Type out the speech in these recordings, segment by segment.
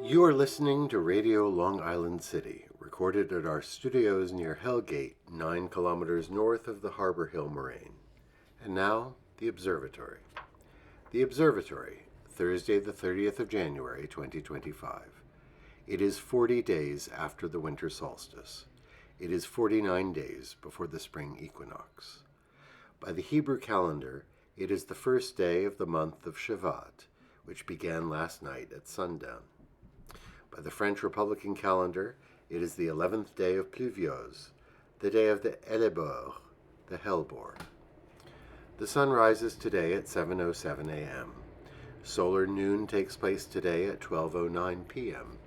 You are listening to Radio Long Island City, recorded at our studios near Hellgate, 9 kilometers north of the Harbor Hill Moraine. And now, the Observatory. The Observatory, Thursday the 30th of January, 2025. It is 40 days after the winter solstice. It is 49 days before the spring equinox. By the Hebrew calendar, it is the first day of the month of Shevat, which began last night at sundown. By the French Republican calendar, it is the 11th day of Pluviose, the day of the Hellebore, the hellebore. The sun rises today at 7:07 a.m. Solar noon takes place today at 12:09 p.m.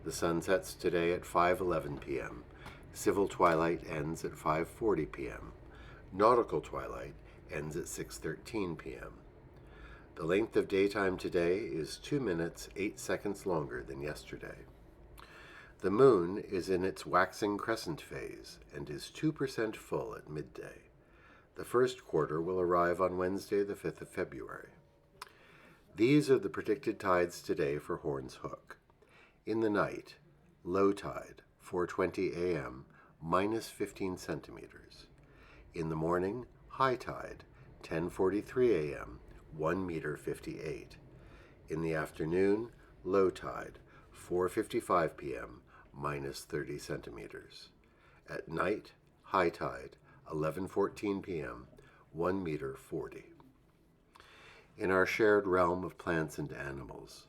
The sun sets today at 5:11 p.m. Civil twilight ends at 5:40 p.m. Nautical twilight ends at 6:13 p.m. The length of daytime today is 2 minutes, 8 seconds longer than yesterday. The moon is in its waxing crescent phase and is 2% full at midday. The first quarter will arrive on Wednesday, the 5th of February. These are the predicted tides today for Horns Hook. In the night, low tide, 4:20 a.m., minus 15 centimeters. In the morning, high tide, 10:43 a.m., 1 meter 58. In the afternoon, low tide, 4:55 p.m., minus 30 centimeters. At night, high tide, 11:14 p.m., 1 meter 40. In our shared realm of plants and animals,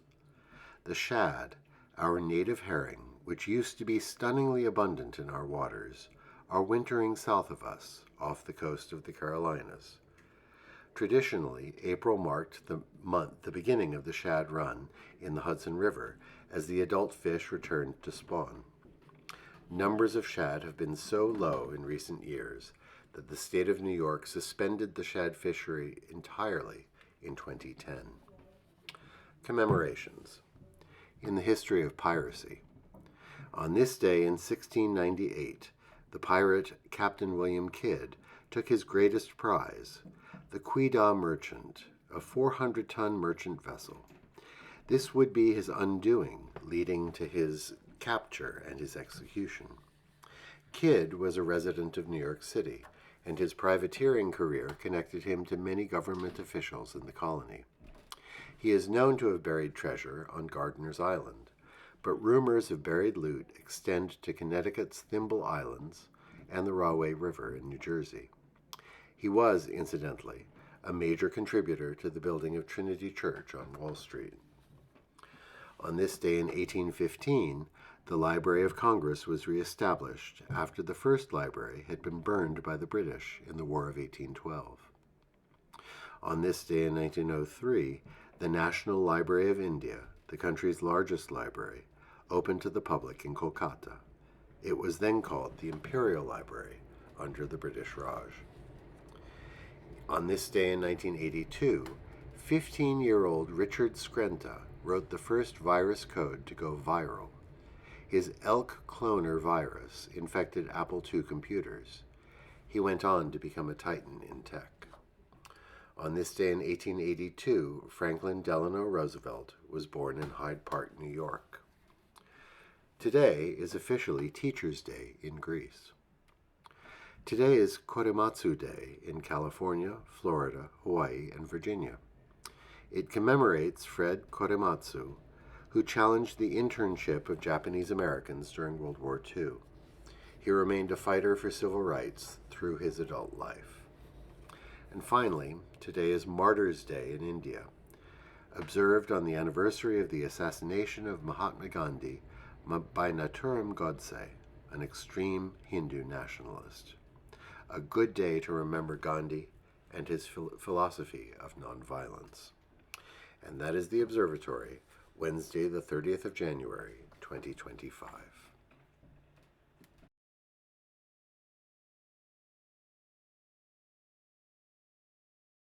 the shad, our native herring, which used to be stunningly abundant in our waters, are wintering south of us, off the coast of the Carolinas. Traditionally, April marked the beginning of the shad run in the Hudson River as the adult fish returned to spawn. Numbers of shad have been so low in recent years that the state of New York suspended the shad fishery entirely in 2010. Commemorations. In the history of piracy. On this day in 1698, the pirate Captain William Kidd took his greatest prize, the Quedagh Merchant, a 400-ton merchant vessel. This would be his undoing, leading to his capture and his execution. Kidd was a resident of New York City, and his privateering career connected him to many government officials in the colony. He is known to have buried treasure on Gardiner's Island, but rumors of buried loot extend to Connecticut's Thimble Islands and the Rahway River in New Jersey. He was, incidentally, a major contributor to the building of Trinity Church on Wall Street. On this day in 1815, the Library of Congress was reestablished after the first library had been burned by the British in the War of 1812. On this day in 1903, the National Library of India, the country's largest library, opened to the public in Kolkata. It was then called the Imperial Library under the British Raj. On this day in 1982, 15-year-old Richard Skrenta wrote the first virus code to go viral. His elk cloner virus infected Apple II computers. He went on to become a titan in tech. On this day in 1882, Franklin Delano Roosevelt was born in Hyde Park, New York. Today is officially Teachers' Day in Greece. Today is Korematsu Day in California, Florida, Hawaii, and Virginia. It commemorates Fred Korematsu, who challenged the internship of Japanese Americans during World War II. He remained a fighter for civil rights through his adult life. And finally, today is Martyrs' Day in India, observed on the anniversary of the assassination of Mahatma Gandhi by Nathuram Godse, an extreme Hindu nationalist. A good day to remember Gandhi and his philosophy of nonviolence. And that is the Observatory, Wednesday, the 30th of January, 2025.